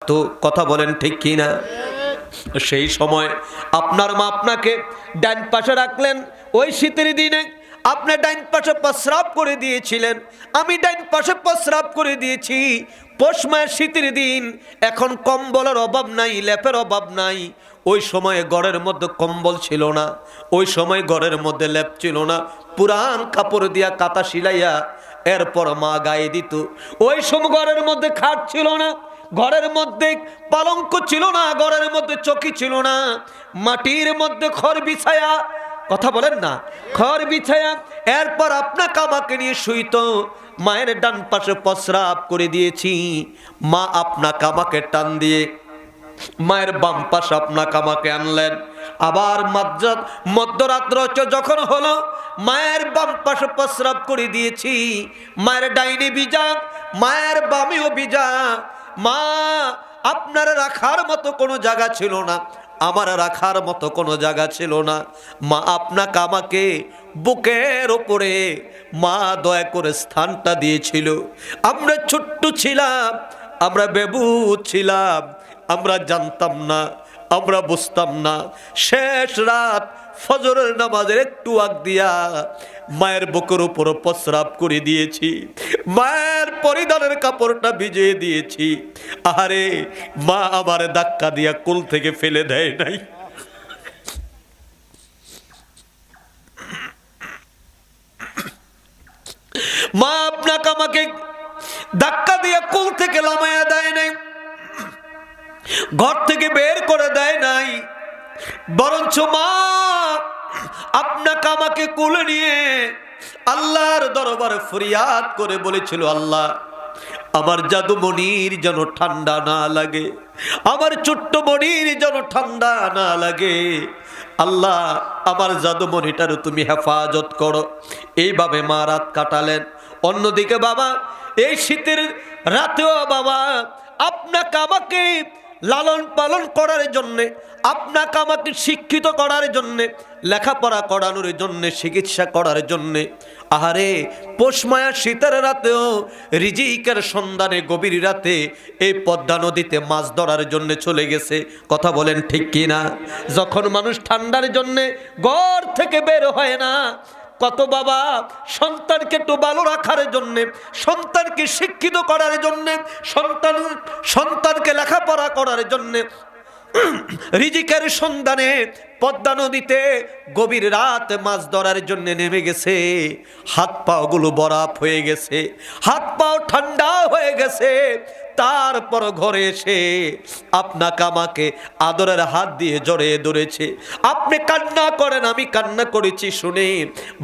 থাকতো। কথা বলেন ঠিক কি না? সেই সময় আপনার মা আপনাকে ডান পাশে রাখলেন। ওই শীতের দিনে আপনি ডান পাশে প্রস্রাব করে দিয়েছিলেন, আমি ডান পাশে প্রস্রাব করে দিয়েছি। পৌষ মাসের শীতের দিন, এখন কম্বলের অভাব নাই, লেপের অভাব নাই। ওই সময়ে ঘরের মধ্যে কম্বল ছিল না, ওই সময় ঘরের মধ্যে লেপ ছিল না, পুরান কাপড় দিয়া কাঁথা সিলাইয়া এরপর মা গায়ে দিত। ওই সময় ঘরের মধ্যে খাট ছিল না, ঘরের মধ্যে পালঙ্ক ছিল না, ঘরের মধ্যে চৌকি ছিল না, মাটির মধ্যে খড় বিছায়া, কথা বলেন না, খড় বিছায়া এরপর আপনাকে আমাকে নিয়ে শুইত। মায়ের ডান পাশে প্রস্রাব করে দিয়েছি, মা আপনাকে আমাকে টান দিয়ে মায়ের বাম পাশে আপনাকে আমাকে আনলেন। আবার মধ্যরাত্র যখন হলো, মায়ের বাম পাশে প্রস্রাব করে দিয়েছি, মায়ের ডাইনে ভিজা, মায়ের বামেও ভিজা। মা আপনার রাখার মতো কোনো জায়গা ছিল না, আমার রাখার মতো কোনো জায়গা ছিল না। মা আপনাকে আমাকে বুকের ওপরে মা দয়া করে স্থানটা দিয়েছিল। আমরা ছোট্ট ছিলাম, আমরা বেবু ছিলাম, আমরা জানতাম না, আমরা বুঝতাম না। শেষ রাত ফজরের নামাজের একটু আগ দিয়া মায়ের বুকের উপর প্রস্রাব করে দিয়েছি, মায়ের পরিধানের কাপড়টা ভিজিয়ে দিয়েছি। আরে মা আমার ধাক্কা দিয়া কোল থেকে ফেলে দেয় নাই, মা আপনাকে আমাকে ধাক্কা দিয়ে কোল থেকে নামায়া দেয় নাই, ঘর থেকে বের করে দেয় নাই, বরঞ্চ মা আপনাকে আমাকে কোলে নিয়ে আল্লাহর দরবারে ফরিয়াদ করে বলেছিল, আল্লাহ আমার জাদু মনির যেন ঠান্ডা না লাগে, আমার ছোট্ট মনির যেন ঠান্ডা না লাগে, আল্লাহ আমার জাদু মনিটার তুমি হেফাজত করো। এইভাবে মা রাত কাটালেন। অন্যদিকে বাবা এই শীতের রাতেও বাবা আপনাকে আমাকে লালন পালন করার জন্যে, আপনাকে আমাকে শিক্ষিত করার জন্যে, লেখাপড়া করানোর জন্যে, চিকিৎসা করার জন্যে, আহারে পৌষ মায়া শীতের রাতেও রিজিকের সন্ধানে গভীর রাতে এই পদ্মা নদীতে মাছ ধরার জন্য চলে গেছে। কথা বলেন ঠিক কি না? যখন মানুষ ঠান্ডার জন্যে ঘর থেকে বের হয় না, কত বাবা সন্তানকে একটু ভালো রাখার জন্যে, সন্তানকে শিক্ষিত করার জন্যে, সন্তানকে লেখাপড়া করার জন্যে রিজিকের সন্ধানে পদ্মা নদীতে গভীর রাত মাছ ধরার জন্য নেমে গেছে। হাত পাগুলো বরফ হয়ে গেছে, হাত পাও ঠান্ডা হয়ে গেছে। তারপর ঘরে এসে আপনাকে আমাকে আদরের হাত দিয়ে জড়িয়ে ধরেছে। আপনি কান্না করেন, আমি কান্না করেছি শুনে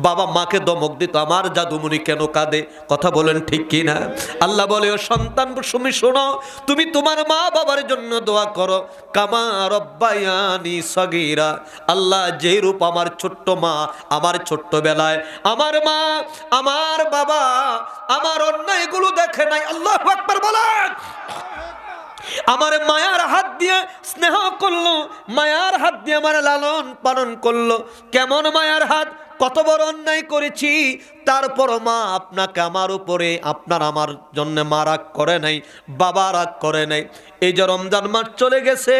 বাবা মাকে দমক দিত, আমার জাদুমণি কেন কাঁদে? কথা বলেন ঠিক কি না? আল্লাহ বলে, ও সন্তান তুমি শোনো, তুমি তোমার মা বাবার জন্য দোয়া করো, কামা রব্বায়ানি সগীরা। আল্লাহ যে রূপ আমার ছোট্ট মা আমার ছোট্ট বেলায়, আমার মা আমার বাবা আমার অন্যায়গুলো দেখে নাই, আল্লাহু আকবার বলেন, আমার মায়ার হাত দিয়ে স্নেহ করলো, মায়ার হাত দিয়ে আমার লালন পালন করলো। কেমন মায়ার হাত! কত বড় অন্যায় করেছি, তারপর মা আপনাকে আমার উপরে, আপনার আমার জন্য মা রাগ করে নাই, বাবা রাগ করে নাই। এই যে রমজান মাস চলে গেছে,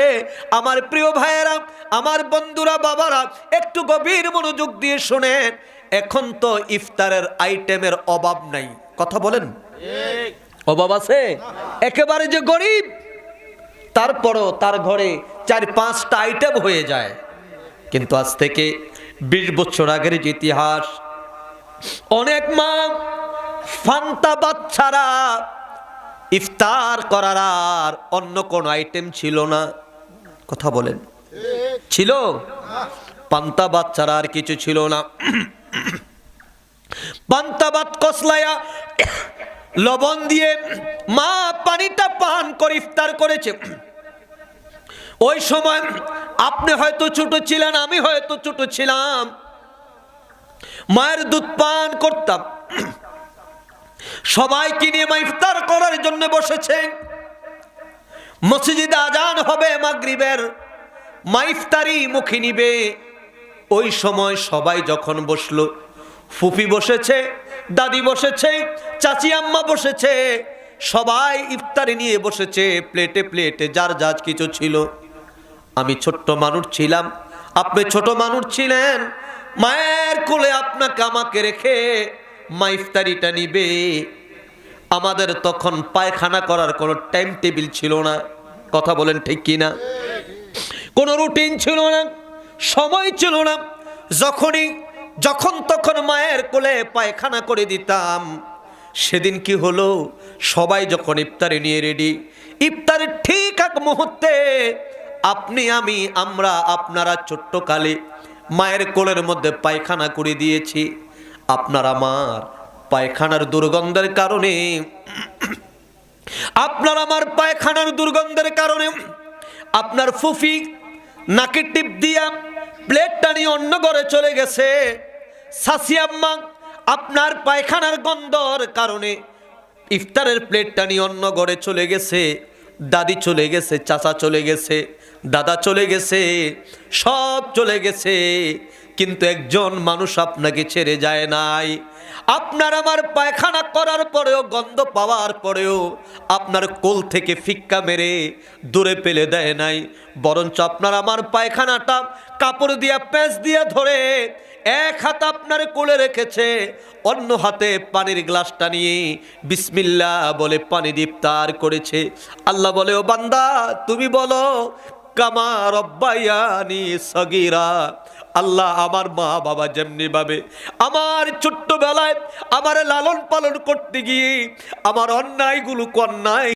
আমার প্রিয় ভাইয়েরা, আমার বন্ধুরা, বাবারা, একটু গভীর মনোযোগ দিয়ে শোনেন। এখন তো ইফতারের আইটেমের অভাব নাই। কথা বলেন, অভাব আছে? একেবারে যে গরিব, তারপরও তার ঘরে 4-5টা আইটেম হয়ে যায়। কিন্তু আজ থেকে 20 বছর আগের যে ইতিহাস, অনেক মা ফান্তা বাচ্চারা ইফতার করার আর অন্য কোন আইটেম ছিল না। কথা বলেন, ছিল? পান্তা বাচ্চারা আর কিছু ছিল না। পান্তা ভাত কসলায়া লবণ দিয়ে মা পানিটা পান করে ইফতার করেছে। ওই সময় আপনি হয়তো ছোট ছিলেন, আমি হয়তো ছোট ছিলাম, মায়ের দুধ পান করতাম। সবাইকে নিয়ে মা ইফতার করার জন্য বসেছে। মসজিদে আজান হবে মাগরিবের, মা ইফতারি মুখে নিবে। ওই সময় সবাই যখন বসলো, ফুফি বসেছে, দাদি বসেছে, চাচি আম্মা বসেছে, সবাই ইফতারি নিয়ে বসেছে, প্লেটে প্লেটে যার যার কিছু ছিল। আমি ছোট্ট মানুষ ছিলাম, আপনি ছোট মানুষ ছিলেন। মায়ের কোলে আপনাকে আমাকে রেখে মা ইফতারিটা নিবে। আমাদের তখন পায়খানা করার কোনো টাইম টেবিল ছিল না, কথা বলেন ঠিক কিনা? কোনো রুটিন ছিল না, সময় ছিল না। যখন তখন মায়ের কোলে পায়খানা করে দিতাম। সেদিন কি হলো, সবাই যখন ইফতারি নিয়ে রেডি, ইফতারের ঠিক এক মুহূর্তে আপনি আমি আমরা আপনারা ছোট্ট কালে মায়ের কোলের মধ্যে পায়খানা করে দিয়েছি। আপনার আমার পায়খানার দুর্গন্ধের কারণে, আপনার আমার পায়খানার দুর্গন্ধের কারণে আপনার ফুফি নাকে টিপ দিয়া প্লেটটা নিয়ে অন্য ঘরে চলে গেছে। শাশি আম্মা আপনার পায়খানার গন্ধর কারণে ইফতারের প্লেটটা নিয়ে অন্য ঘরে চলে গেছে। দাদি চলে গেছে, চাচা চলে গেছে, দাদা চলে গেছে, সব চলে গেছে, কিন্তু একজন মানুষ আপনাকে ছেড়ে যায় নাই। আপনার আমার পায়খানা করার পরেও, গন্ধ পাওয়ার পরেও আপনার কোল থেকে ফিক্কা মেরে দূরে ফেলে দেয় নাই, বরঞ্চ আপনার আমার পায়খানাটা কাপড় দিয়া প্যাঁচ দিয়া ধরে এক হাত আপনার কোলে রেখেছে, অন্য হাতে পানির গ্লাসটা নিয়ে বিসমিল্লাহ বলে পানি দিয়ে ইফতার করেছে। আল্লাহ বলে, ও বান্দা তুমি বলো, কামা রব্বায়ানি সগীরা। আল্লাহ আমার মা বাবা যেমনি ভাবে আমার ছোট্টবেলায় আমার লালন পালন করতে গিয়ে আমার অন্যায়গুলো, অন্যায়